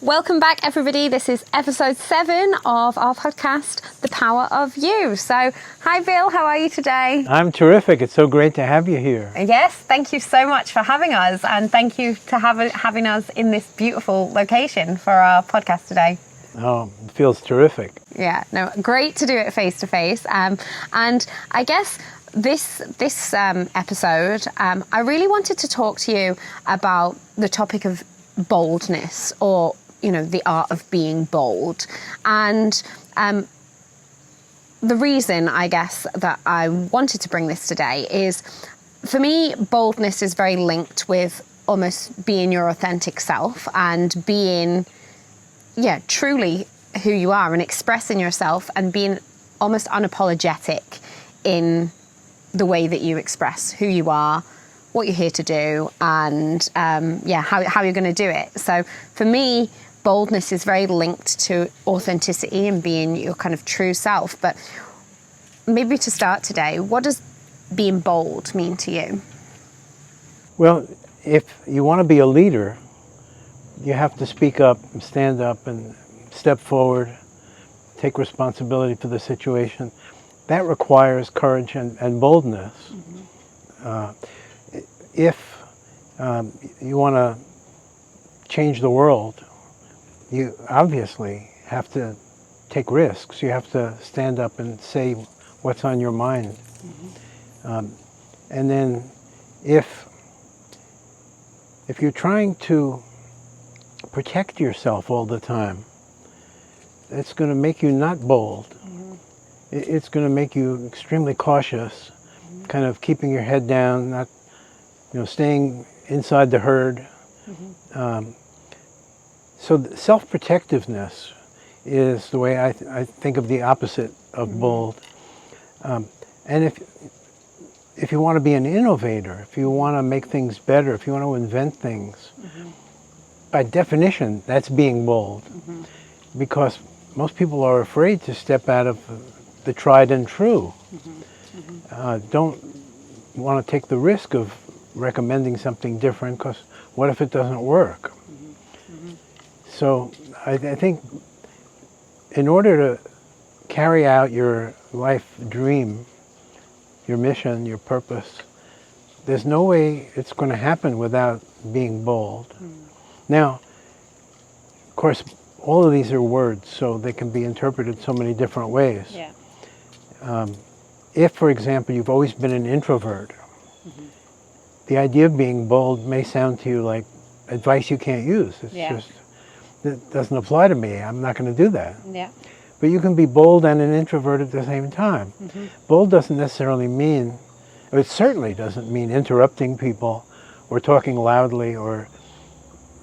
Welcome back, everybody. This is episode 7 of our podcast, The Power of You. So, hi Bill, how are you today? I'm terrific. It's so great to have you here. Yes, thank you so much for having us, and thank you to having us in this beautiful location for our podcast today. Oh, it feels terrific. Yeah, no, great to do it face to face. And I guess this episode, I really wanted to talk to you about the topic of boldness, or the art of being bold. And the reason, I guess, that I wanted to bring this today is, for me, boldness is very linked with almost being your authentic self and being, truly who you are and expressing yourself and being almost unapologetic in the way that you express who you are, what you're here to do, and how you're going to do it. So for me, boldness is very linked to authenticity and being your kind of true self. But maybe to start today, what does being bold mean to you? Well, if you want to be a leader, you have to speak up and stand up and step forward, take responsibility for the situation. That requires courage and boldness. If you want to change the world, you obviously have to take risks. You have to stand up and say what's on your mind. And then if you're trying to protect yourself all the time, it's going to make you not bold. It's going to make you extremely cautious, kind of keeping your head down, not staying inside the herd. So self-protectiveness is the way I think of the opposite of bold. And if you want to be an innovator, if you want to make things better, if you want to invent things, by definition, that's being bold. Because most people are afraid to step out of the tried and true. Don't want to take the risk of recommending something different, because what if it doesn't work? So I think in order to carry out your life dream, your mission, your purpose, there's no way it's going to happen without being bold. Now, of course, all of these are words, so they can be interpreted so many different ways. If, for example, you've always been an introvert, the idea of being bold may sound to you like advice you can't use. It doesn't apply to me. I'm not going to do that. But you can be bold and an introvert at the same time. Bold doesn't necessarily mean, it certainly doesn't mean interrupting people or talking loudly, or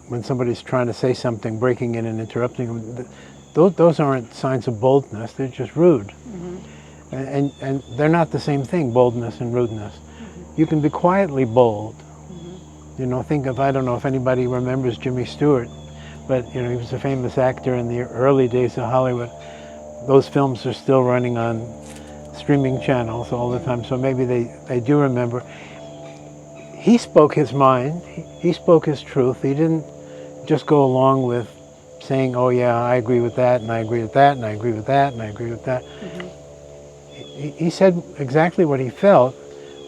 when somebody's trying to say something, breaking in and interrupting them. Those aren't signs of boldness. They're just rude. And they're not the same thing, boldness and rudeness. You can be quietly bold. Think of, I don't know if anybody remembers Jimmy Stewart, but he was a famous actor in the early days of Hollywood. Those films are still running on streaming channels all the time, so maybe they do remember. He spoke his mind. He spoke his truth. He didn't just go along with saying, oh yeah, I agree with that, and I agree with that, and I agree with that, and I agree with that. He said exactly what he felt,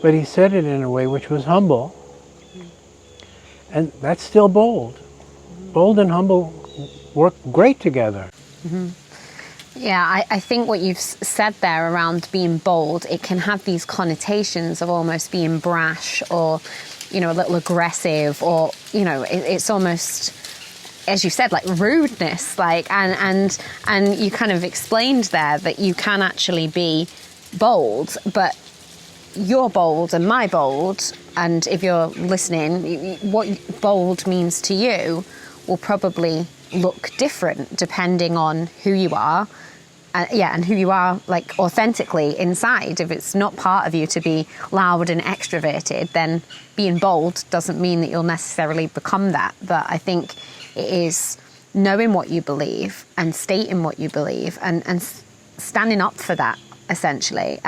but he said it in a way which was humble. And that's still bold. Bold and humble work great together. Yeah, I think what you've said there around being bold, it can have these connotations of almost being brash or, a little aggressive, or, it's almost, as you said, like rudeness, and you kind of explained there that you can actually be bold, but your bold and my bold, and if you're listening, what bold means to you will probably look different depending on who you are, and who you are, like, authentically inside. If it's not part of you to be loud and extroverted, then being bold doesn't mean that you'll necessarily become that. But I think it is knowing what you believe and stating what you believe and standing up for that, essentially.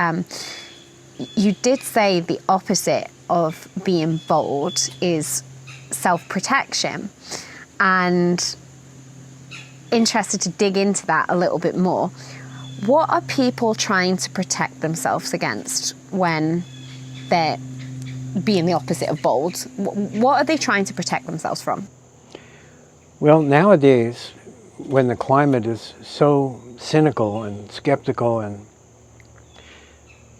You did say the opposite of being bold is self-protection. And interested to dig into that a little bit more. What are people trying to protect themselves against when they're being the opposite of bold? What are they trying to protect themselves from? Well, nowadays, when the climate is so cynical and skeptical, and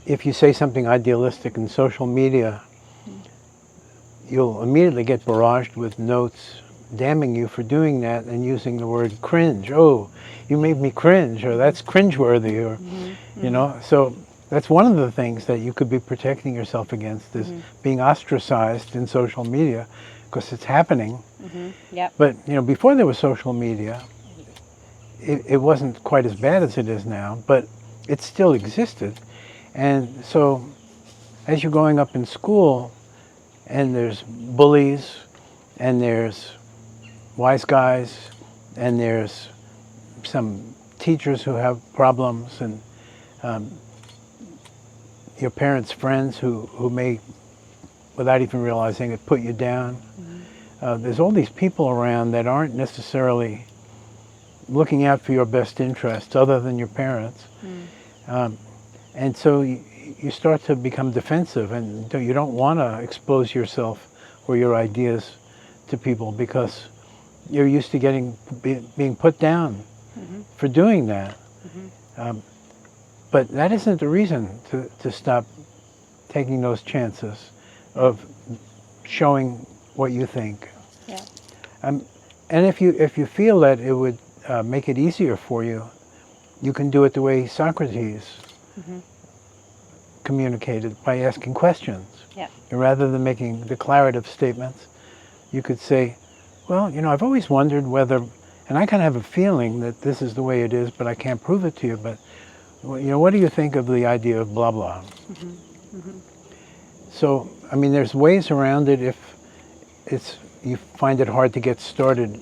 if you say something idealistic in social media, you'll immediately get barraged with notes damning you for doing that and using the word cringe. Oh, you made me cringe, or that's cringeworthy, or, you know. So that's one of the things that you could be protecting yourself against, is being ostracized in social media, because it's happening. Yep. But, you know, before there was social media, it wasn't quite as bad as it is now, but it still existed. And so as you're growing up in school, and there's bullies, and there's wise guys, and there's some teachers who have problems, and your parents' friends who may, without even realizing it, put you down. There's all these people around that aren't necessarily looking out for your best interests, other than your parents. And so you start to become defensive, and you don't want to expose yourself or your ideas to people, because you're used to being put down for doing that. But that isn't the reason to stop taking those chances of showing what you think. Yeah. And if you feel that it would make it easier for you, you can do it the way Socrates communicated, by asking questions. Yeah. And rather than making declarative statements, you could say, well, you know, I've always wondered whether, and I kind of have a feeling that this is the way it is, but I can't prove it to you, but, you know, what do you think of the idea of blah, blah? So, I mean, there's ways around it if you find it hard to get started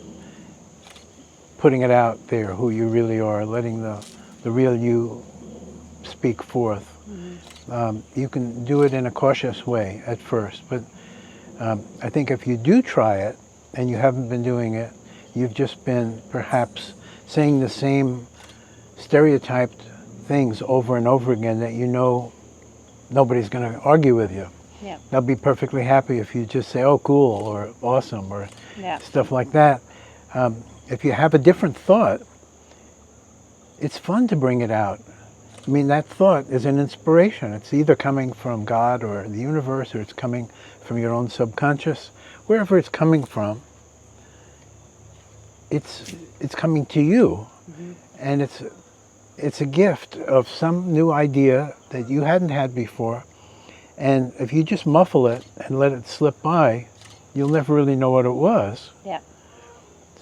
putting it out there, who you really are, letting the real you speak forth. You can do it in a cautious way at first, but I think if you do try it, and you haven't been doing it, you've just been perhaps saying the same stereotyped things over and over again that you know nobody's going to argue with you. Yeah. They'll be perfectly happy if you just say, oh, cool, or awesome, or stuff like that. If you have a different thought, it's fun to bring it out. I mean, that thought is an inspiration. It's either coming from God or the universe, or it's coming from your own subconscious. Wherever it's coming from, it's coming to you. And it's a gift of some new idea that you hadn't had before. And if you just muffle it and let it slip by, you'll never really know what it was. Yeah.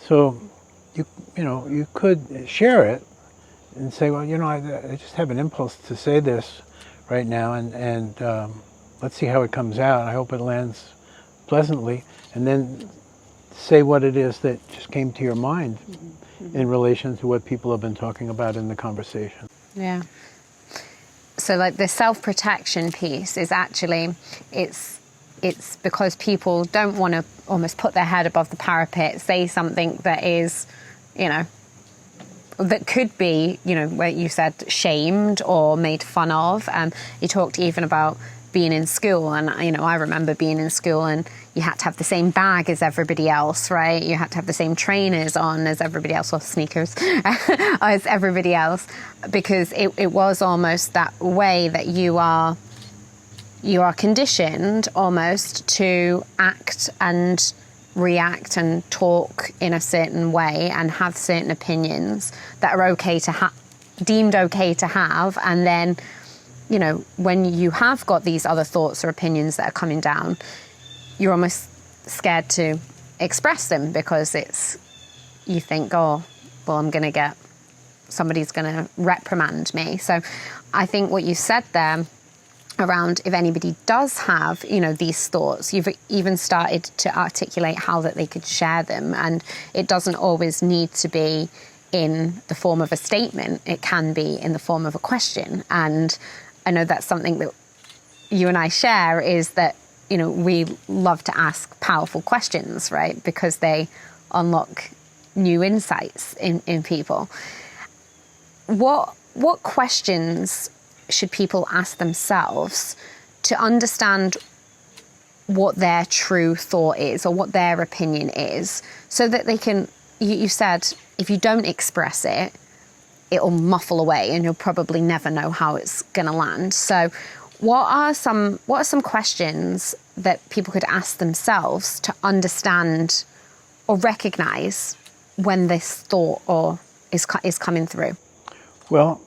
So you could share it and say, well, you know, I just have an impulse to say this right now, and let's see how it comes out. I hope it lands pleasantly, and then say what it is that just came to your mind in relation to what people have been talking about in the conversation. Yeah. So like the self-protection piece is actually, it's because people don't want to almost put their head above the parapet, say something that is, you know, that could be, you know, where you said shamed or made fun of. You talked even about being in school, and, you know, I remember being in school and you had to have the same bag as everybody else, right? You had to have the same trainers on as everybody else, or sneakers as everybody else, because it was almost that way that you are conditioned almost to act and react and talk in a certain way and have certain opinions that are deemed okay to have, and then, you know, when you have got these other thoughts or opinions that are coming down, you're almost scared to express them, because you think, oh, well, somebody's going to reprimand me. So I think what you said there around, if anybody does have, you know, these thoughts, you've even started to articulate how that they could share them, and it doesn't always need to be in the form of a statement. It can be in the form of a question. And I know that's something that you and I share, is that, you know, we love to ask powerful questions, right? Because they unlock new insights in people. What questions should people ask themselves to understand what their true thought is or what their opinion is, so that they can, you said, if you don't express it, it'll muffle away and you'll probably never know how it's going to land. So what are some questions that people could ask themselves to understand or recognize when this thought is coming through? Well,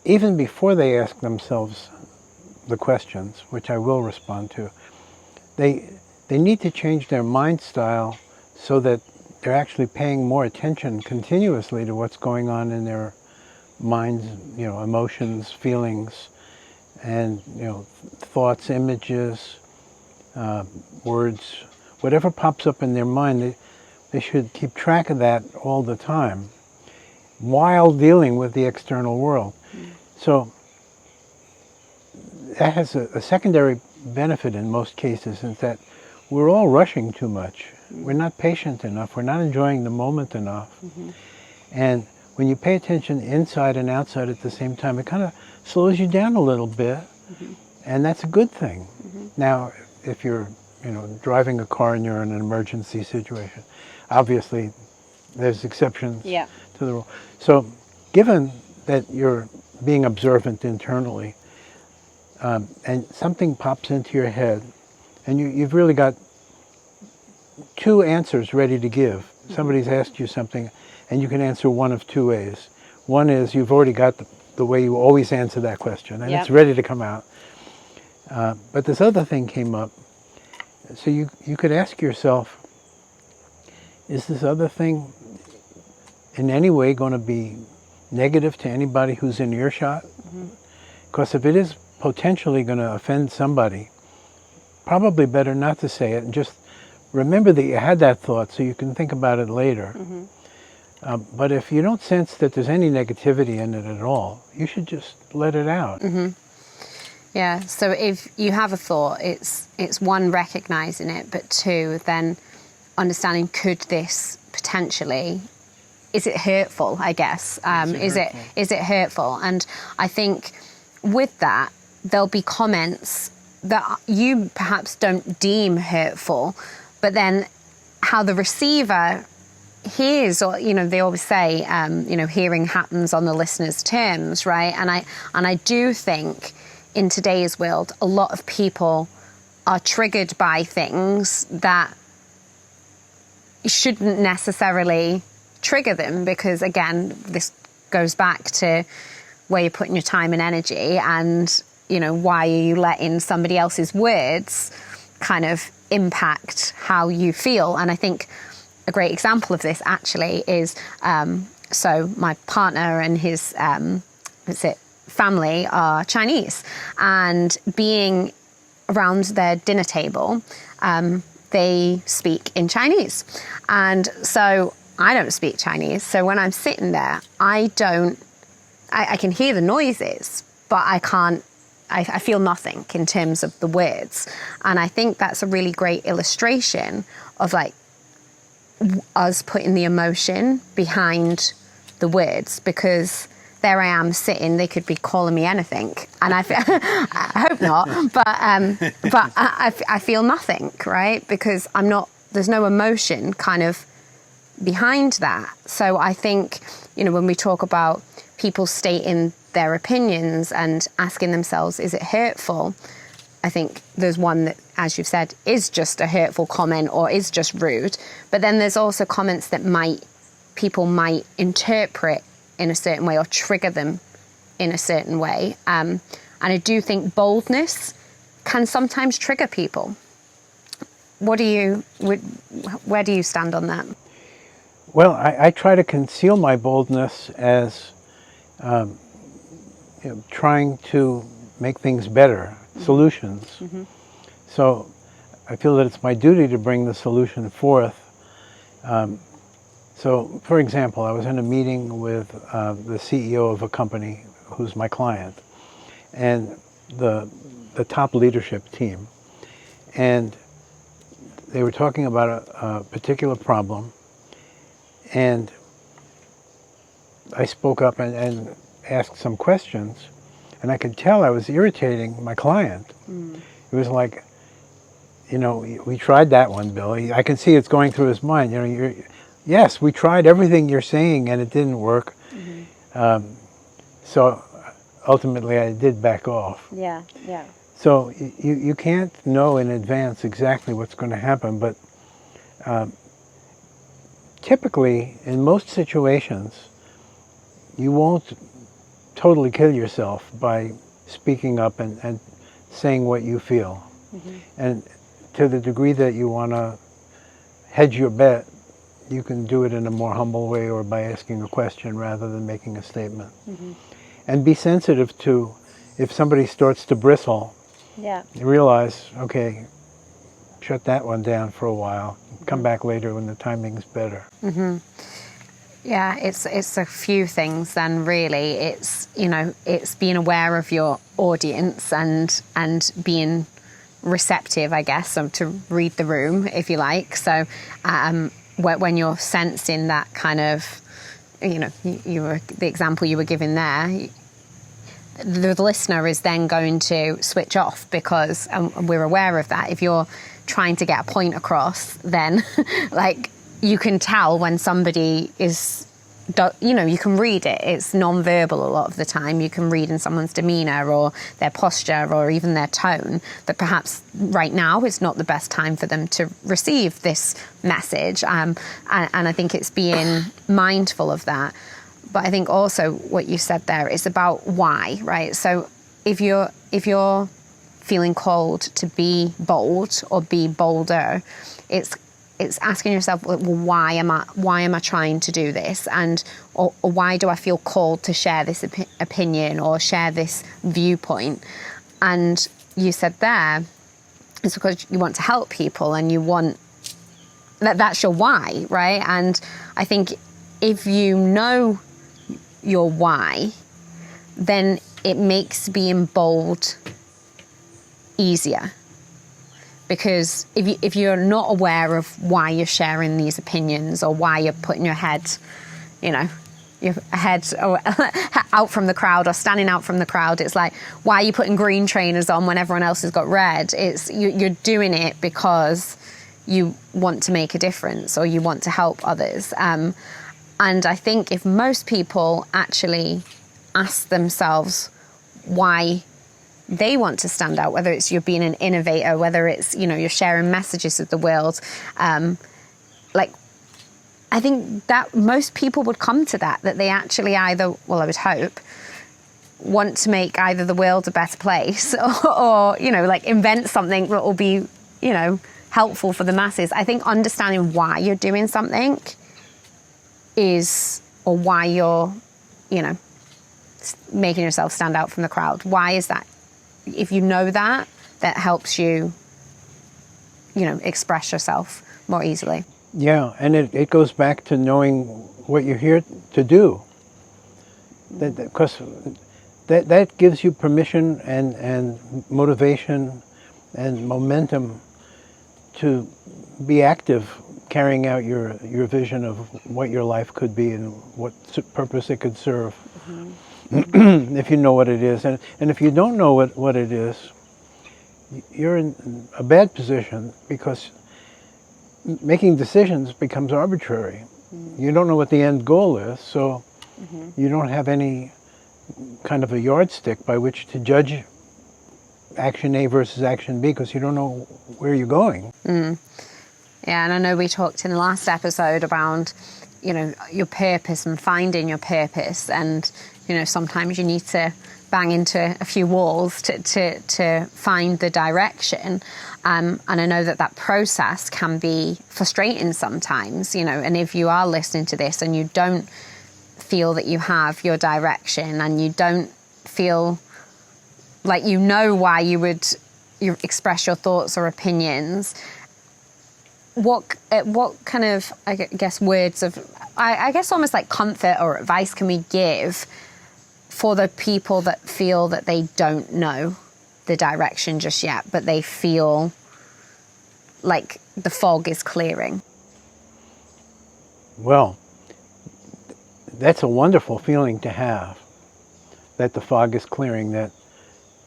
even before they ask themselves the questions, which I will respond to, they need to change their mind style so that they're actually paying more attention continuously to what's going on in their minds, emotions, feelings, and thoughts, images, words, whatever pops up in their mind. They should keep track of that all the time while dealing with the external world. So that has a secondary benefit in most cases, is that we're all rushing too much. We're not patient enough. We're not enjoying the moment enough. And when you pay attention inside and outside at the same time, it kind of slows you down a little bit, and that's a good thing. Now, if you're driving a car and you're in an emergency situation, obviously there's exceptions to the rule. So given that you're being observant internally, and something pops into your head, and you've really got two answers ready to give. Somebody's asked you something, and you can answer one of two ways. One is you've already got the way you always answer that question, and it's ready to come out. But this other thing came up. So you could ask yourself, is this other thing in any way going to be negative to anybody who's in earshot? Because if it is potentially going to offend somebody, probably better not to say it, and just remember that you had that thought so you can think about it later. But if you don't sense that there's any negativity in it at all, you should just let it out. Yeah, so if you have a thought, it's one, recognizing it, but two, then understanding, could this potentially, is it hurtful, I guess? Is it hurtful? And I think with that, there'll be comments that you perhaps don't deem hurtful, but then how the receiver hears, or they always say, hearing happens on the listener's terms, right? And I do think in today's world, a lot of people are triggered by things that shouldn't necessarily trigger them, because again, this goes back to where you're putting your time and energy, and why are you letting somebody else's words kind of impact how you feel. And I think a great example of this actually is, so my partner and his family are Chinese, and being around their dinner table, they speak in Chinese. And so I don't speak Chinese. So when I'm sitting there, I can hear the noises, but I feel nothing in terms of the words. And I think that's a really great illustration of like us putting the emotion behind the words, because there I am sitting, they could be calling me anything, and I hope not, but I feel nothing, right? Because there's no emotion kind of behind that. So I think, when we talk about people stating their opinions and asking themselves, is it hurtful? I think there's one that, as you've said, is just a hurtful comment or is just rude. But then there's also comments that people might interpret in a certain way or trigger them in a certain way. And I do think boldness can sometimes trigger people. Where do you stand on that? Well, I try to conceal my boldness as trying to make things better, solutions. So I feel that it's my duty to bring the solution forth. So, for example, I was in a meeting with the CEO of a company who's my client, and the top leadership team. And they were talking about a particular problem, And I spoke up and asked some questions, and I could tell I was irritating my client. It was like, you know, we tried that one, Billy. I can see it's going through his mind. You know, yes, we tried everything you're saying, and it didn't work. So ultimately, I did back off. Yeah, yeah. So you can't know in advance exactly what's going to happen, but typically, in most situations, you won't totally kill yourself by speaking up and saying what you feel. And to the degree that you want to hedge your bet, you can do it in a more humble way or by asking a question rather than making a statement. And be sensitive to if somebody starts to bristle. Yeah. You realize, okay, shut that one down for a while. Come back later when the timing's better. Yeah, it's a few things then, really. It's, you know, it's being aware of your audience and being receptive, I guess, to read the room, if you like. So when you're sensing that kind of, you know, you were, the example you were giving there, the listener is then going to switch off because we're aware of that. If you're trying to get a point across, then like you can tell when somebody is, you know, you can read it. It's non-verbal a lot of the time. You can read in someone's demeanour or their posture or even their tone that perhaps right now is not the best time for them to receive this message. And I think it's being mindful of that. But I think also what you said there is about why, right? So if you're feeling called to be bold or be bolder, it's asking yourself, well, why am I trying to do this, and or why do I feel called to share this opinion or share this viewpoint? And you said there, it's because you want to help people and you want that's your why, right? And I think if you know your why, then it makes being bold easier. Because if you're not aware of why you're sharing these opinions or why you're putting your head, you know, your head out from the crowd or standing out from the crowd, it's like, why are you putting green trainers on when everyone else has got red? It's you're doing it because you want to make a difference or you want to help others. And I think if most people actually ask themselves why they want to stand out, whether it's you're being an innovator, whether it's, you know, you're sharing messages with the world, like, I think that most people would come to that they actually either, well, I would hope, want to make either the world a better place or, you know, like invent something that will be, you know, helpful for the masses. I think understanding why you're doing something is, or why you're, you know, making yourself stand out from the crowd. Why is that? If you know that helps you, you know, express yourself more easily. Yeah, and it goes back to knowing what you're here to do. Because that gives you permission and motivation and momentum to be active, carrying out your vision of what your life could be and what purpose it could serve. If you know what it is. And if you don't know what it is, you're in a bad position because making decisions becomes arbitrary. You don't know what the end goal is, so you don't have any kind of a yardstick by which to judge action A versus action B because you don't know where you're going. Yeah, and I know we talked in the last episode about, you know, your purpose and finding your purpose, and you know, sometimes you need to bang into a few walls to find the direction. And I know that process can be frustrating sometimes, you know, and if you are listening to this and you don't feel that you have your direction and you don't feel like you know why you express your thoughts or opinions, what kind of, I guess, words of, I guess almost like comfort or advice can we give for the people that feel that they don't know the direction just yet, but they feel like the fog is clearing? Well, that's a wonderful feeling to have, that the fog is clearing, that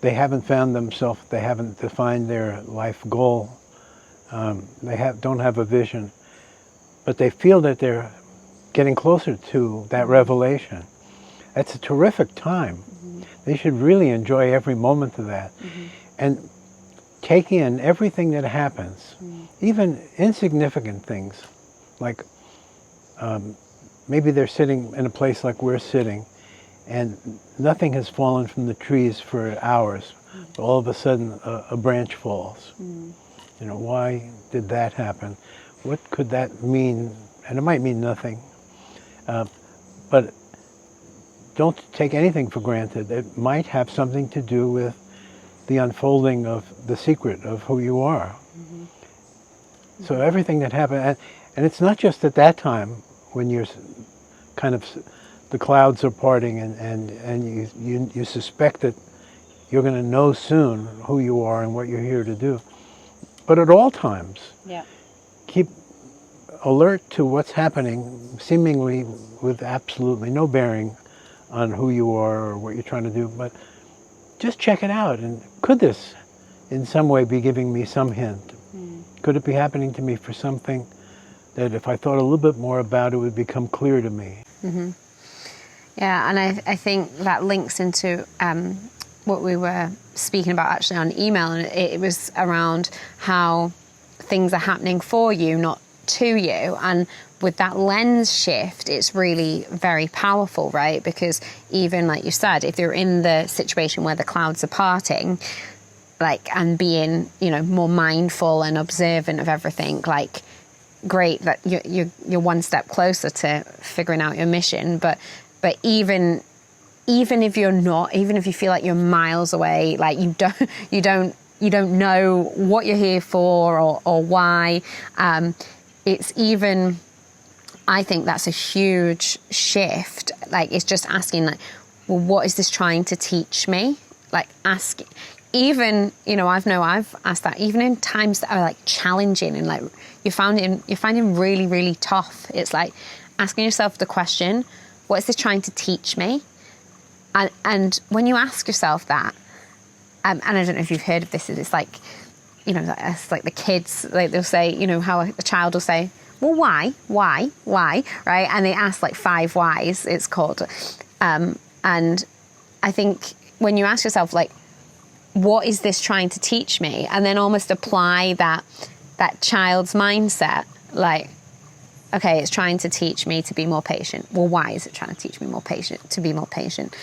they haven't found themselves, they haven't defined their life goal, don't have a vision, but they feel that they're getting closer to that revelation. That's a terrific time. They should really enjoy every moment of that. And take in everything that happens, even insignificant things, like maybe they're sitting in a place like we're sitting, and nothing has fallen from the trees for hours. All of a sudden, a branch falls. You know, why did that happen? What could that mean? And it might mean nothing. But don't take anything for granted. It might have something to do with the unfolding of the secret of who you are. So everything that happened, and it's not just at that time when you're kind of, the clouds are parting and you suspect that you're going to know soon who you are and what you're here to do. But at all times, keep alert to what's happening, seemingly with absolutely no bearing on who you are or what you're trying to do, but just check it out. And could this in some way be giving me some hint? Could it be happening to me for something that if I thought a little bit more about it would become clear to me? Yeah, and I think that links into what we were speaking about actually on email, and it was around how things are happening for you, not to you. And with that lens shift, it's really very powerful, right? Because even like you said, if you're in the situation where the clouds are parting, like, and being, you know, more mindful and observant of everything, like, great that you're one step closer to figuring out your mission. But even if you're not, even if you feel like you're miles away, like you don't know what you're here for or why, it's even, I think that's a huge shift. Like, it's just asking, like, well, what is this trying to teach me? Like, ask, even, you know, I've asked that even in times that are like challenging and like you're finding really, really tough. It's like asking yourself the question, what is this trying to teach me? And when you ask yourself that, and I don't know if you've heard of this, it's like, you know, it's like the kids, like they'll say, you know, how a child will say, well, why, right? And they ask like 5 whys, it's called. And I think when you ask yourself, like, what is this trying to teach me? And then almost apply that child's mindset, like, okay, it's trying to teach me to be more patient. Well, why is it trying to teach me to be more patient?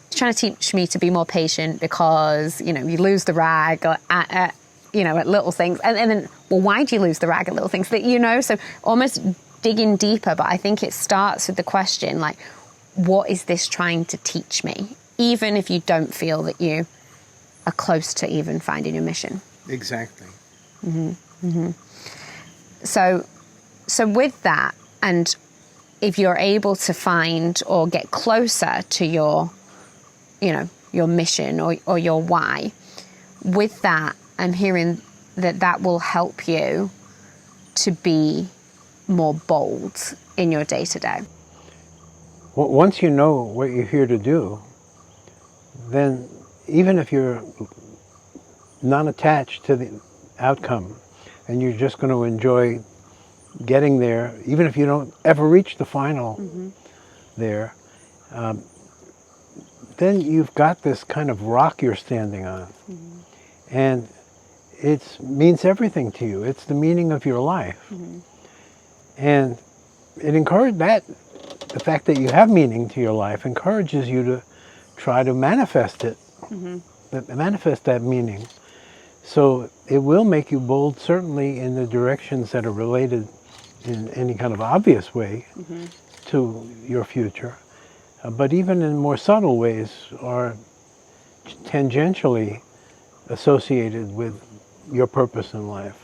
It's trying to teach me to be more patient because, you know, you lose the rag at little things. And then, well, why do you lose the rag at little things? That, you know, so almost digging deeper. But I think it starts with the question, like, what is this trying to teach me? Even if you don't feel that you are close to even finding your mission. Exactly. So with that, and if you're able to find or get closer to your, you know, your mission or your why, with that, I'm hearing that will help you to be more bold in your day-to-day. Well, once you know what you're here to do, then even if you're not attached to the outcome and you're just going to enjoy getting there, even if you don't ever reach the final there, then you've got this kind of rock you're standing on. And it means everything to you. It's the meaning of your life. And it encourages that, the fact that you have meaning to your life encourages you to try to manifest it, manifest that meaning. So it will make you bold, certainly in the directions that are related in any kind of obvious way to your future. But even in more subtle ways are tangentially associated with your purpose in life.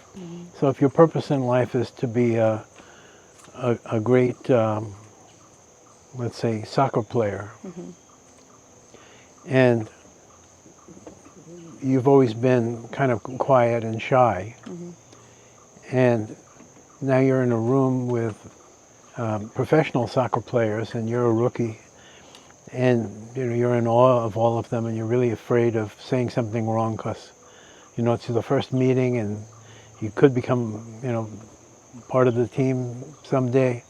So if your purpose in life is to be a great, let's say, soccer player, and you've always been kind of quiet and shy, and now you're in a room with professional soccer players, and you're a rookie, and you're in awe of all of them, and you're really afraid of saying something wrong because it's the first meeting, and you could become part of the team someday.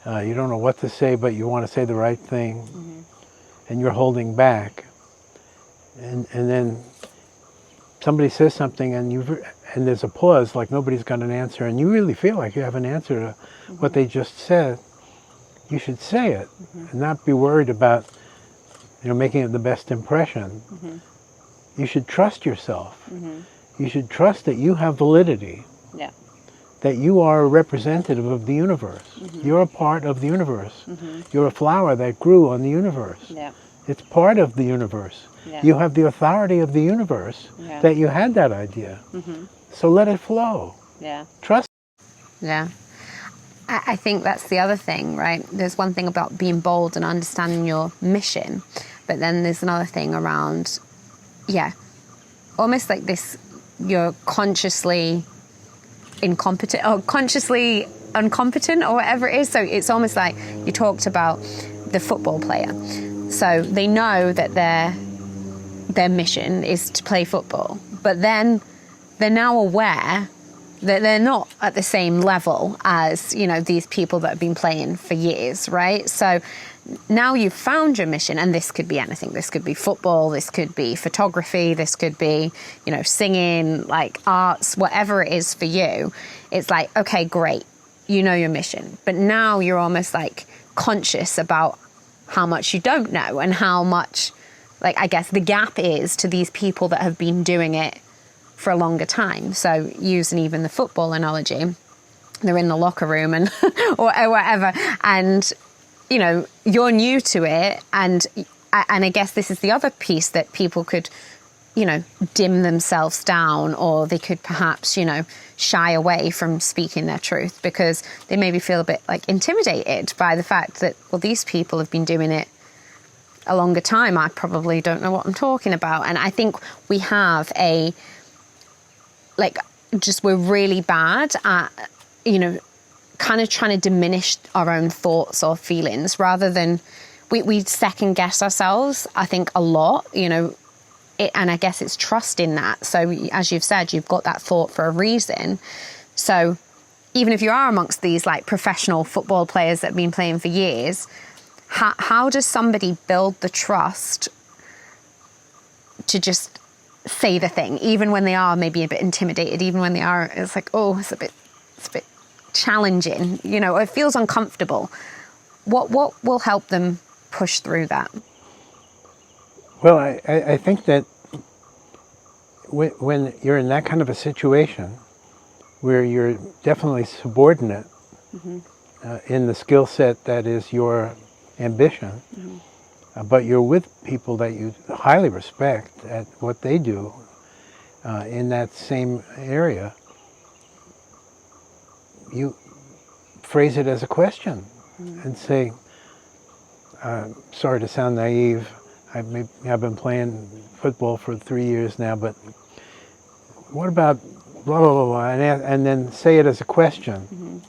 You don't know what to say, but you want to say the right thing, and you're holding back, and then somebody says something, and there's a pause, like nobody's got an answer, and you really feel like you have an answer to what they just said. You should say it, and not be worried about making it the best impression. You should trust yourself. You should trust that you have validity. Yeah. That you are a representative of the universe. You're a part of the universe. You're a flower that grew on the universe. Yeah. It's part of the universe. Yeah. You have the authority of the universe that you had that idea. So let it flow. Yeah. Trust. Yeah. I think that's the other thing, right? There's one thing about being bold and understanding your mission, but then there's another thing around, almost like this, you're consciously incompetent or consciously incompetent or whatever it is. So it's almost like you talked about the football player. So they know that their mission is to play football, but then they're now aware that they're not at the same level as, these people that have been playing for years, right? So now you've found your mission, and this could be anything. This could be football, this could be photography, this could be, singing, like arts, whatever it is for you. It's like, okay, great, your mission. But now you're almost like conscious about how much you don't know and how much, like, I guess the gap is to these people that have been doing it for a longer time. So using even the football analogy, they're in the locker room and or whatever, and you're new to it, and I guess this is the other piece that people could dim themselves down, or they could perhaps shy away from speaking their truth because they maybe feel a bit like intimidated by the fact that, well, these people have been doing it a longer time. I probably don't know what I'm talking about. And I think we have we're really bad at, kind of trying to diminish our own thoughts or feelings rather than we second guess ourselves, I think, a lot, and I guess it's trust in that. So as you've said, you've got that thought for a reason. So even if you are amongst these like professional football players that have been playing for years, how does somebody build the trust to just say the thing, even when they are maybe a bit intimidated, even when they are, it's like, oh, it's a bit challenging, it feels uncomfortable. What will help them push through that? Well, I think that when you're in that kind of a situation where you're definitely subordinate in the skill set that is your ambition, but you're with people that you highly respect at what they do in that same area, you phrase it as a question and say, sorry to sound naive, I've been playing football for 3 years now, but what about blah, blah, blah, blah, and then say it as a question.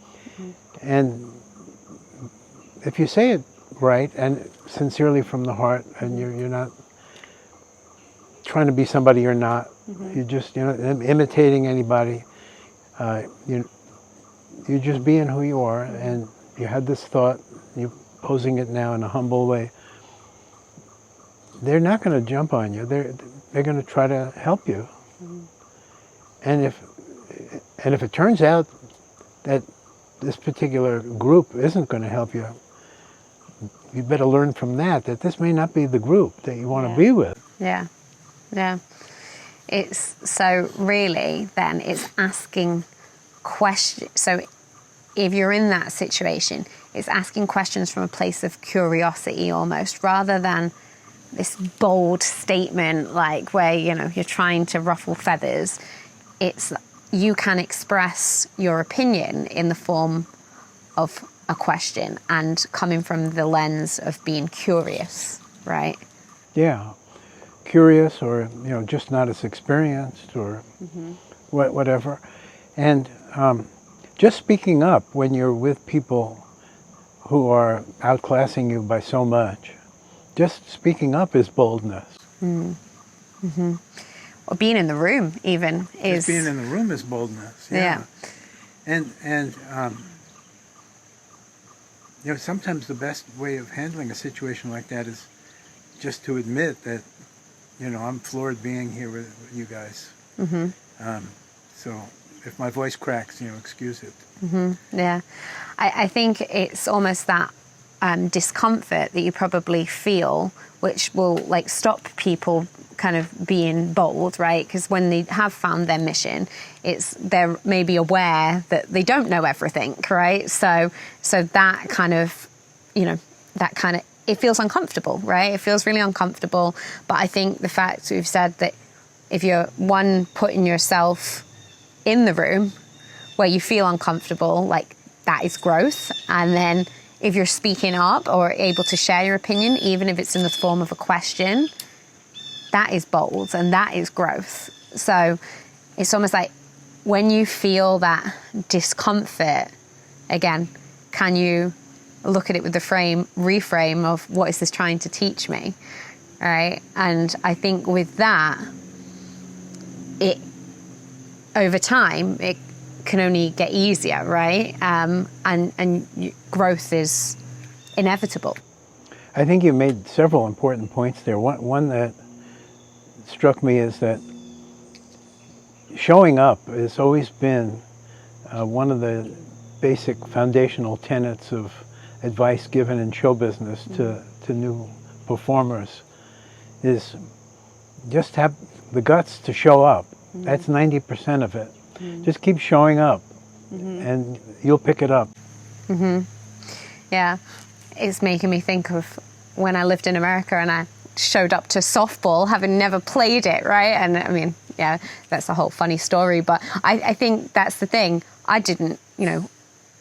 And if you say it right and sincerely from the heart, and you're not trying to be somebody you're not, you're just imitating anybody, you're just being who you are, and you had this thought, you're posing it now in a humble way. They're not going to jump on you. They're going to try to help you. And if it turns out that this particular group isn't going to help you, you better learn from that this may not be the group that you want to be with. Yeah. It's so really then it's asking questions. So if you're in that situation, it's asking questions from a place of curiosity almost, rather than this bold statement like where you're trying to ruffle feathers. It's you can express your opinion in the form of a question and coming from the lens of being curious, right? Yeah, curious, or just not as experienced, or whatever. And just speaking up when you're with people who are outclassing you by so much. Just speaking up is boldness. Or being in the room even is... Just being in the room is boldness. Yeah. And you know, sometimes the best way of handling a situation like that is just to admit that, you know, I'm floored being here with you guys. So if my voice cracks, you know, excuse it. Yeah. I think it's almost that discomfort that you probably feel, which will like stop people kind of being bold, right? Because when they have found their mission, they're maybe aware that they don't know everything, right? So that kind of, you know, it feels uncomfortable, right? It feels really uncomfortable. But I think the fact we've said that if you're putting yourself in the room where you feel uncomfortable, like that is growth. And then if you're speaking up or able to share your opinion, even if it's in the form of a question, that is bold and that is growth. So it's almost like when you feel that discomfort, again, can you look at it with the reframe of what is this trying to teach me, right? And I think with that, over time, it can only get easier, right? And growth is inevitable. I think you made several important points there. One that struck me is that showing up has always been one of the basic foundational tenets of advice given in show business to new performers, is just have the guts to show up. That's 90% of it. Just keep showing up and you'll pick it up. Yeah, it's making me think of when I lived in America and I showed up to softball having never played it, right? And I mean, yeah, that's a whole funny story, but I think that's the thing. I didn't, you know,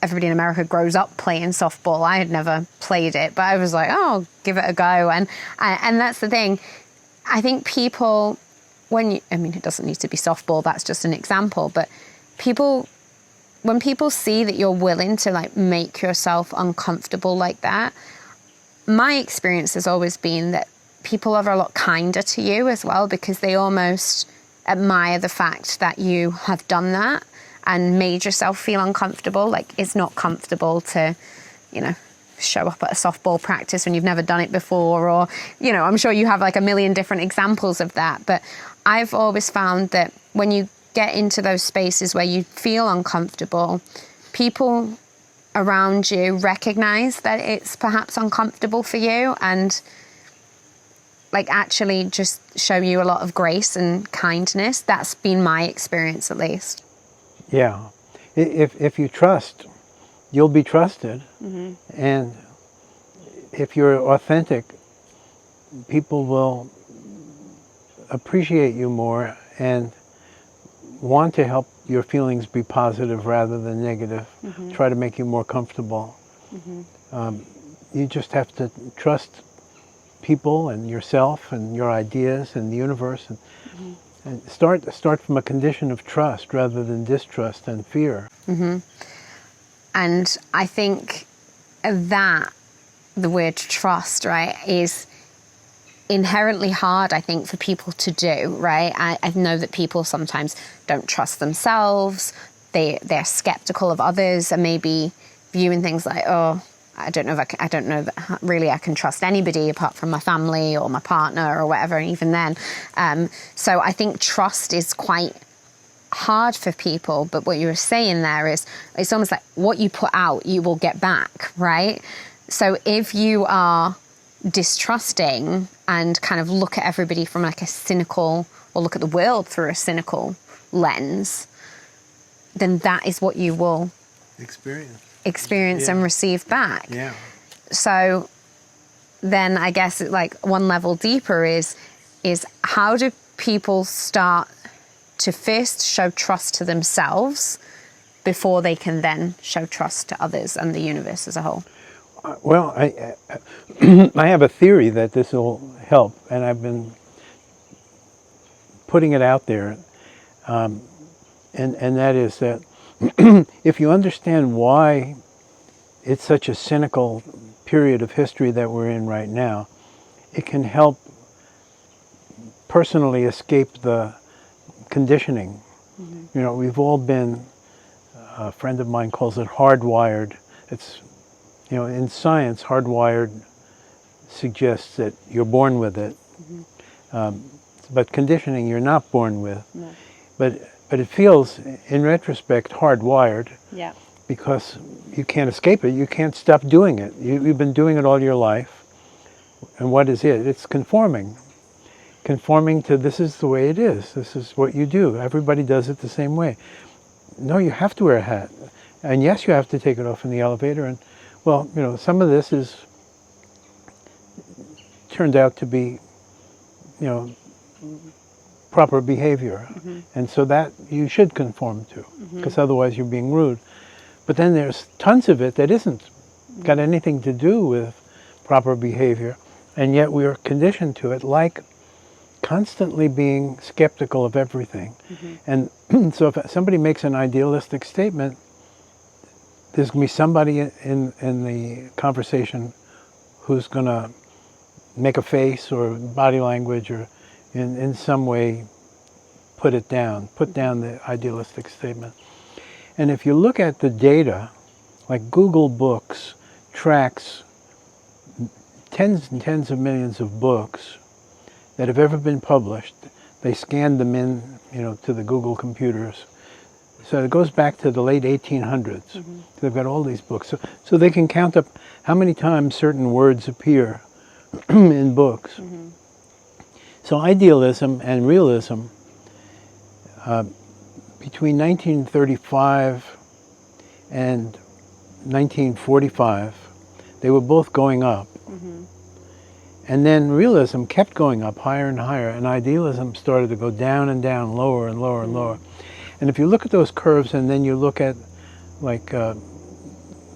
everybody in America grows up playing softball. I had never played it, but I was like, oh, give it a go. And that's the thing. I think people, I mean, it doesn't need to be softball, that's just an example, but when people see that you're willing to like make yourself uncomfortable like that, my experience has always been that people are a lot kinder to you as well, because they almost admire the fact that you have done that and made yourself feel uncomfortable. Like, it's not comfortable to, you know, show up at a softball practice when you've never done it before, or, you know, I'm sure you have like a million different examples of that. But I've always found that when you get into those spaces where you feel uncomfortable, people around you recognize that it's perhaps uncomfortable for you and like actually just show you a lot of grace and kindness. That's been my experience, at least. Yeah. If you trust, you'll be trusted. And if you're authentic, people will appreciate you more and want to help your feelings be positive rather than negative. Try to make you more comfortable. You just have to trust people and yourself and your ideas and the universe, and start from a condition of trust rather than distrust and fear. And I think that the word trust, right, is inherently hard, I think, for people to do, right? I know that people sometimes don't trust themselves. They're skeptical of others and maybe viewing things like, oh, I don't know that really I can trust anybody apart from my family or my partner or whatever, and even then. So I think trust is quite hard for people, but what you were saying there is it's almost like what you put out, you will get back, right? So if you are distrusting and kind of look at everybody from like a cynical, or look at the world through a cynical lens, then that is what you will experience and receive back. Yeah. So then I guess like one level deeper is how do people start to first show trust to themselves before they can then show trust to others and the universe as a whole? Well, I have a theory that this will help, and I've been putting it out there, and that is that if you understand why it's such a cynical period of history that we're in right now, it can help personally escape the conditioning. You know, we've all been, a friend of mine calls it hardwired. It's, you know, in science, hardwired suggests that you're born with it. But conditioning you're not born with. No. But it feels, in retrospect, hardwired. Yeah. Because you can't escape it. You can't stop doing it. You've been doing it all your life. And what is it? It's conforming. Conforming to this is the way it is. This is what you do. Everybody does it the same way. No, you have to wear a hat. And yes, you have to take it off in the elevator. And, well, you know, some of this is turned out to be, you know, proper behavior. And so that you should conform to, because otherwise you're being rude. But then there's tons of it that isn't got anything to do with proper behavior, and yet we are conditioned to it, like constantly being skeptical of everything. And so if somebody makes an idealistic statement, there's going to be somebody in the conversation who's going to make a face or body language or in some way put down the idealistic statement. And if you look at the data, like Google Books tracks tens and tens of millions of books that have ever been published. They scanned them in, you know, to the Google computers. So it goes back to the late 1800s. They've got all these books. So they can count up how many times certain words appear in books. So idealism and realism, between 1935 and 1945, they were both going up. And then realism kept going up higher and higher, and idealism started to go down and down, lower and lower and lower. And if you look at those curves and then you look at like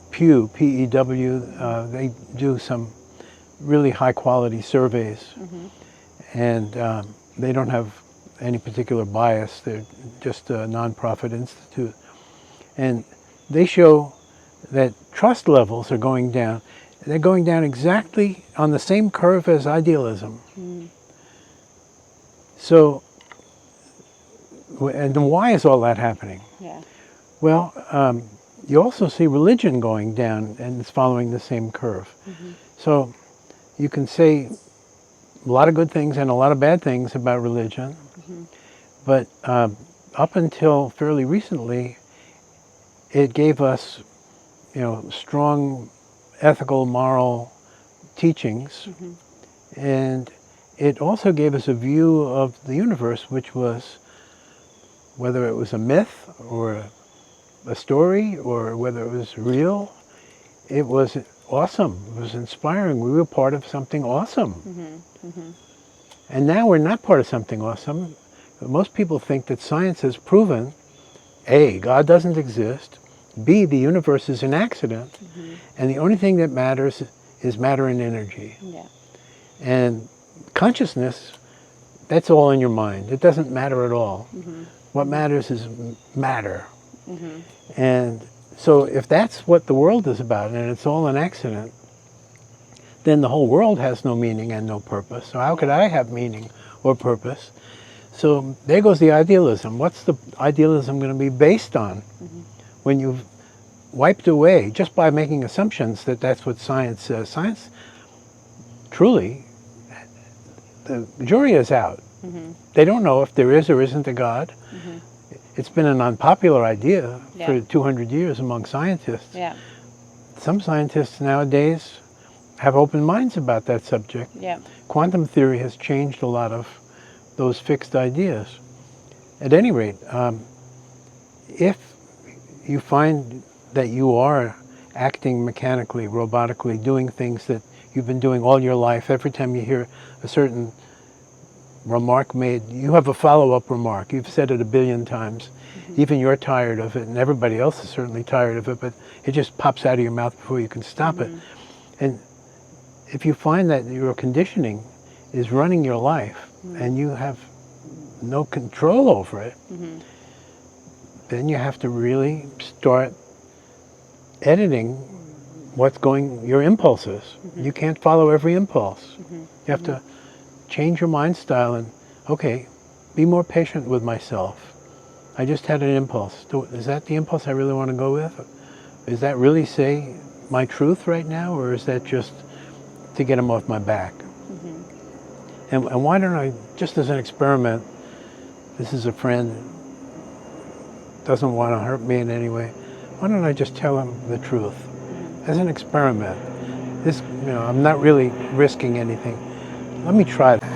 Pew, P-E-W, they do some really high quality surveys. And they don't have any particular bias. They're just a nonprofit institute. And they show that trust levels are going down. They're going down exactly on the same curve as idealism. So, and why is all that happening? Well, you also see religion going down, and it's following the same curve. So you can say a lot of good things and a lot of bad things about religion, but up until fairly recently, it gave us, you know, strong ethical, moral teachings, and it also gave us a view of the universe, which was, whether it was a myth or a story or whether it was real, it was awesome. It was inspiring. We were part of something awesome. And now we're not part of something awesome. Most people think that science has proven, A, God doesn't exist, B, the universe is an accident, and the only thing that matters is matter and energy. And consciousness, that's all in your mind. It doesn't matter at all. What matters is matter. And so if that's what the world is about, and it's all an accident, then the whole world has no meaning and no purpose. So how could I have meaning or purpose? So there goes the idealism. What's the idealism going to be based on? When you've wiped away, just by making assumptions that that's what science says. Science, truly, the jury is out. They don't know if there is or isn't a God. It's been an unpopular idea for 200 years among scientists. Some scientists nowadays have open minds about that subject. Quantum theory has changed a lot of those fixed ideas. At any rate, if you find that you are acting mechanically, robotically, doing things that you've been doing all your life, every time you hear a certain remark made, you have a follow-up remark. You've said it 1 billion times. Even you're tired of it, and everybody else is certainly tired of it, but it just pops out of your mouth before you can stop it. And if you find that your conditioning is running your life, and you have no control over it, then you have to really start editing your impulses. You can't follow every impulse. You have to change your mind style and, okay, be more patient with myself. I just had an impulse. Is that the impulse I really want to go with? Is that really, say, my truth right now, or is that just to get them off my back? And why don't I, just as an experiment, this is a friend, doesn't want to hurt me in any way, why don't I just tell him the truth? As an experiment. This, I'm not really risking anything. Let me try that.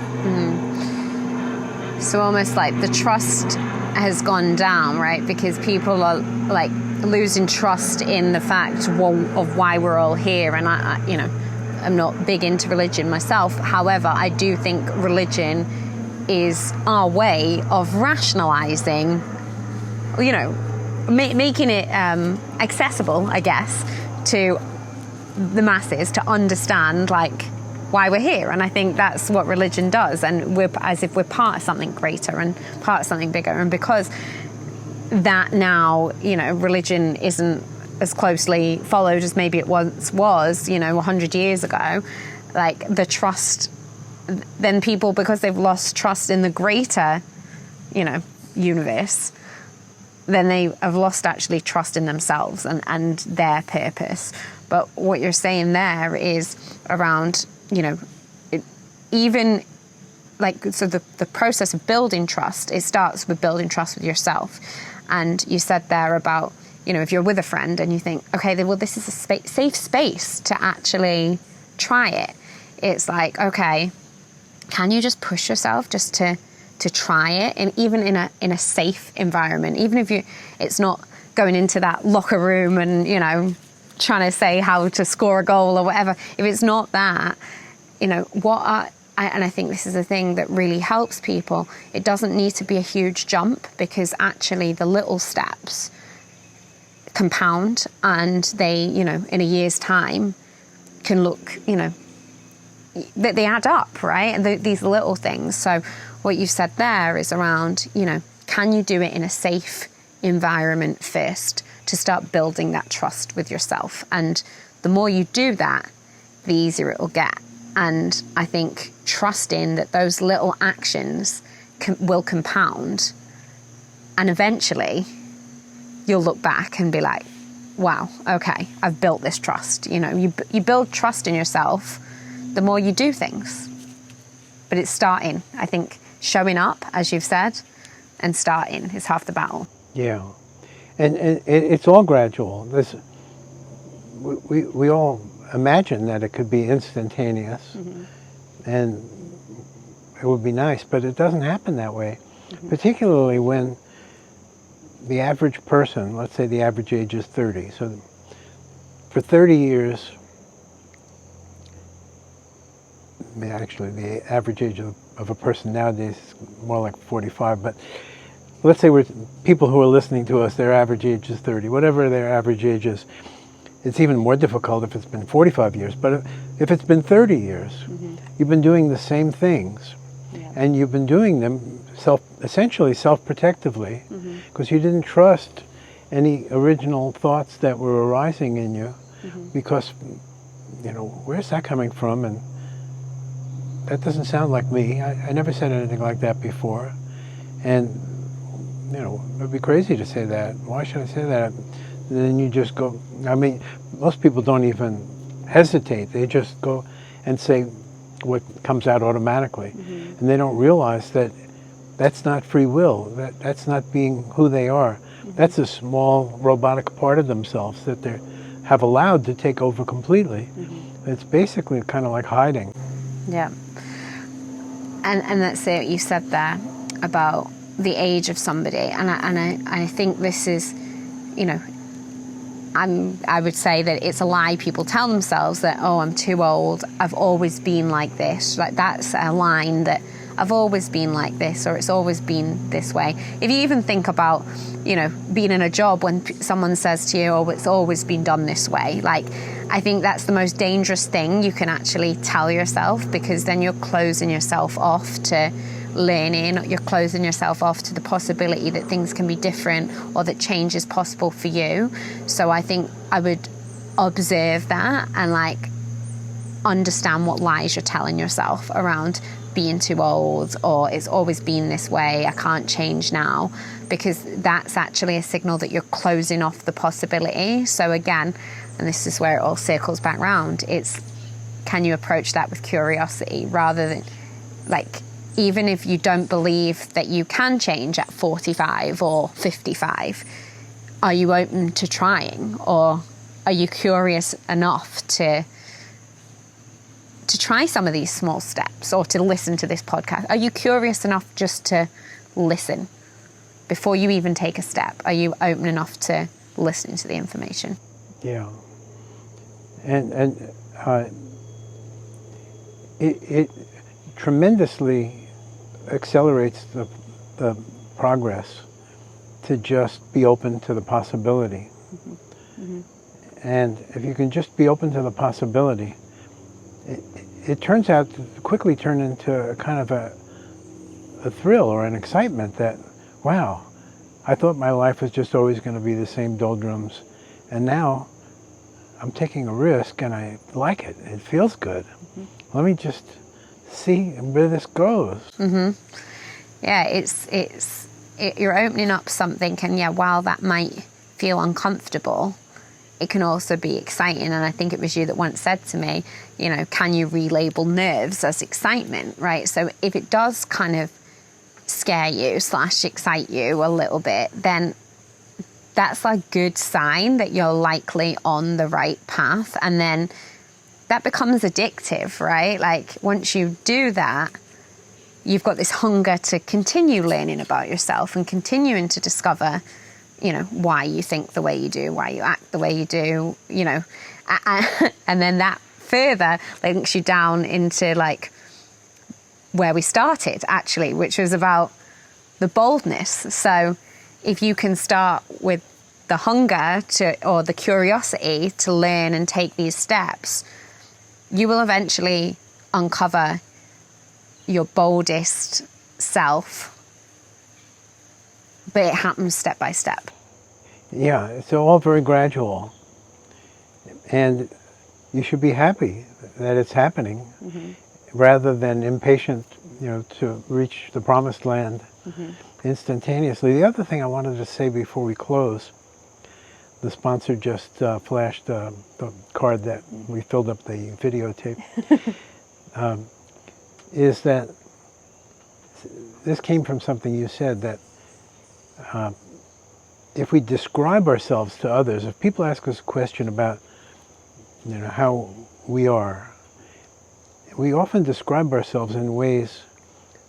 So almost like the trust has gone down, right? Because people are like losing trust in the fact of why we're all here. And I'm not big into religion myself. However, I do think religion is our way of rationalizing, making it accessible, I guess, to the masses to understand like why we're here. And I think that's what religion does, and we're as if we're part of something greater and part of something bigger. And because that now, religion isn't as closely followed as maybe it once was, 100 years ago, like the trust, then people, because they've lost trust in the greater, universe, then they have lost actually trust in themselves and their purpose. But what you're saying there is around, even like, so the process of building trust, it starts with building trust with yourself. And you said there about, if you're with a friend and you think, okay, well, this is a safe space to actually try it. It's like, okay, can you just push yourself just to try it, and even in a safe environment, even if it's not going into that locker room and trying to say how to score a goal or whatever. If it's not that, and I think this is a thing that really helps people. It doesn't need to be a huge jump, because actually the little steps compound, and they, in a year's time can look, they add up, right? And these little things. So what you said there is around, can you do it in a safe environment first to start building that trust with yourself? And the more you do that, the easier it will get. And I think trusting that those little actions will compound, and eventually you'll look back and be like, wow, okay, I've built this trust. You build trust in yourself the more you do things. But it's starting. I think showing up, as you've said, and starting is half the battle. Yeah, and it's all gradual. We all imagine that it could be instantaneous, and it would be nice, but it doesn't happen that way. Particularly when the average person, let's say the average age is 30. So for 30 years, actually the average age of a person nowadays is more like 45, but let's say people who are listening to us, their average age is 30, whatever their average age is. It's even more difficult if it's been 45 years, but if it's been 30 years, you've been doing the same things, and you've been doing them essentially self-protectively, because you didn't trust any original thoughts that were arising in you, because, where's that coming from? And that doesn't sound like me. I never said anything like that before. And, it would be crazy to say that. Why should I say that? And then you just go, most people don't even hesitate. They just go and say what comes out automatically. And they don't realize that that's not free will. That's not being who they are. That's a small robotic part of themselves that they have allowed to take over completely. It's basically kind of like hiding. Yeah. And that's it, you said there about the age of somebody. And I think this is, I would say that it's a lie people tell themselves that, oh, I'm too old, I've always been like this. Like, that's a line that I've always been like this, or it's always been this way. If you even think about, being in a job when someone says to you, oh, it's always been done this way. Like, I think that's the most dangerous thing you can actually tell yourself, because then you're closing yourself off to learning, you're closing yourself off to the possibility that things can be different or that change is possible for you. So I think I would observe that and like understand what lies you're telling yourself around being too old, or it's always been this way, I can't change now, because that's actually a signal that you're closing off the possibility. So again, and this is where it all circles back round, it's, can you approach that with curiosity rather than, like, even if you don't believe that you can change at 45 or 55, are you open to trying, or are you curious enough to try some of these small steps, or to listen to this podcast? Are you curious enough just to listen before you even take a step? Are you open enough to listening to the information? Yeah. And it tremendously accelerates the progress to just be open to the possibility. Mm-hmm. Mm-hmm. And if you can just be open to the possibility, it turns out to quickly turn into a kind of a thrill or an excitement that, wow, I thought my life was just always going to be the same doldrums, and now I'm taking a risk and I like it. It feels good. Mm-hmm. Let me just see where this goes. Mm-hmm. Yeah, you're opening up something, and yeah, while that might feel uncomfortable, it can also be exciting. And I think it was you that once said to me, you know, can you relabel nerves as excitement, right? So if it does kind of scare you / excite you a little bit, then that's a good sign that you're likely on the right path. And then that becomes addictive, right? Like once you do that, you've got this hunger to continue learning about yourself and continuing to discover, you know, why you think the way you do, why you act the way you do, you know, and then that further links you down into like where we started actually, which was about the boldness. So if you can start with the hunger or the curiosity to learn and take these steps, you will eventually uncover your boldest self. But it happens step by step. Yeah, it's all very gradual. And you should be happy that it's happening, mm-hmm. rather than impatient, you know, to reach the promised land mm-hmm. instantaneously. The other thing I wanted to say before we close, the sponsor just flashed the card that we filled up the videotape, is that this came from something you said, that if we describe ourselves to others, if people ask us a question about, you know, how we are, we often describe ourselves in ways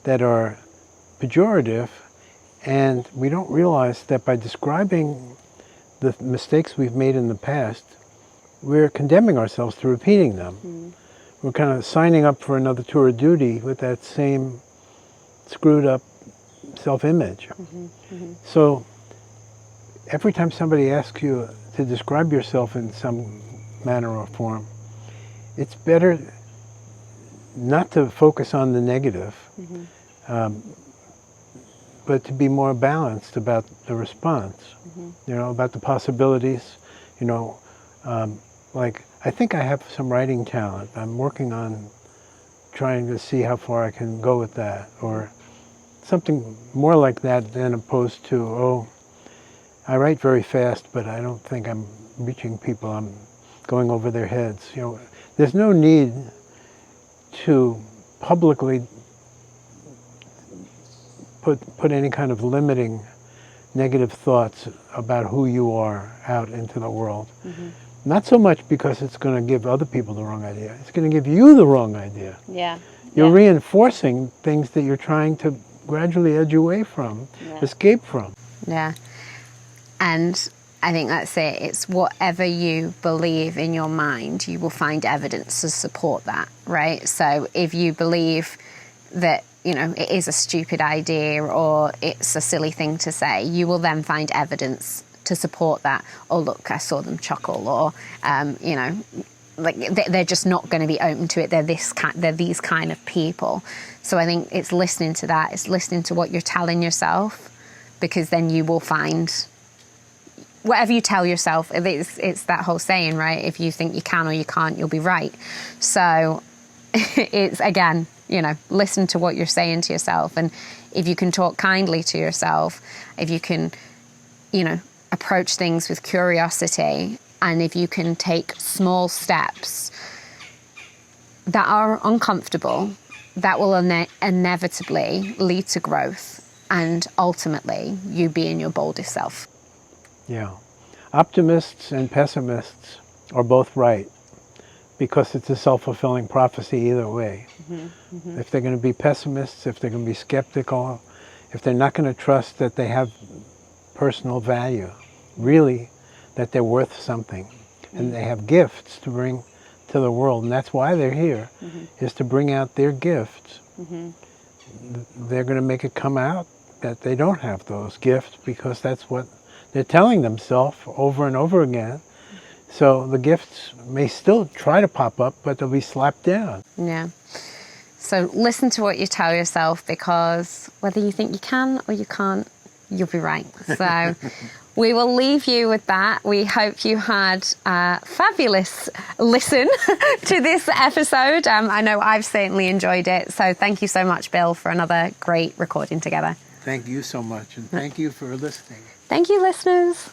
that are pejorative, and we don't realize that by describing the mistakes we've made in the past, we're condemning ourselves to repeating them. Mm. We're kind of signing up for another tour of duty with that same screwed up self-image. Mm-hmm, mm-hmm. So every time somebody asks you to describe yourself in some manner or form, it's better not to focus on the negative, mm-hmm. But to be more balanced about the response, mm-hmm. you know, about the possibilities, you know, like I think I have some writing talent. I'm working on trying to see how far I can go with that, or something more like that than opposed to, oh, I write very fast, but I don't think I'm reaching people. I'm going over their heads. You know, there's no need to publicly put any kind of limiting negative thoughts about who you are out into the world. Mm-hmm. Not so much because it's going to give other people the wrong idea. It's going to give you the wrong idea. Yeah. You're reinforcing things that you're trying to gradually edge away from, escape from. Yeah. And I think that's it. It's whatever you believe in your mind, you will find evidence to support that, right? So if you believe that, you know, it is a stupid idea or it's a silly thing to say, you will then find evidence to support that. Oh, look, I saw them chuckle, or, you know, like they're just not going to be open to it. They're these kind of people. So I think it's listening to that. It's listening to what you're telling yourself, because then you will find whatever you tell yourself, it's that whole saying, right? If you think you can or you can't, you'll be right. So it's, again, you know, listen to what you're saying to yourself. And if you can talk kindly to yourself, if you can, you know, approach things with curiosity, and if you can take small steps that are uncomfortable, that will inevitably lead to growth and ultimately you being your boldest self. Yeah. Optimists and pessimists are both right, because it's a self-fulfilling prophecy either way. If they're going to be pessimists, if they're going to be skeptical, if they're not going to trust that they have personal value, really, that they're worth something, and they have gifts to bring to the world, and that's why they're here, is to bring out their gifts. They're going to make it come out that they don't have those gifts, because that's what they're telling themselves over and over again. So the gifts may still try to pop up, but they'll be slapped down. Yeah. So listen to what you tell yourself, because whether you think you can or you can't, you'll be right. So we will leave you with that. We hope you had a fabulous listen to this episode. I know I've certainly enjoyed it. So thank you so much, Bill, for another great recording together. Thank you so much, and thank you for listening. Thank you, listeners.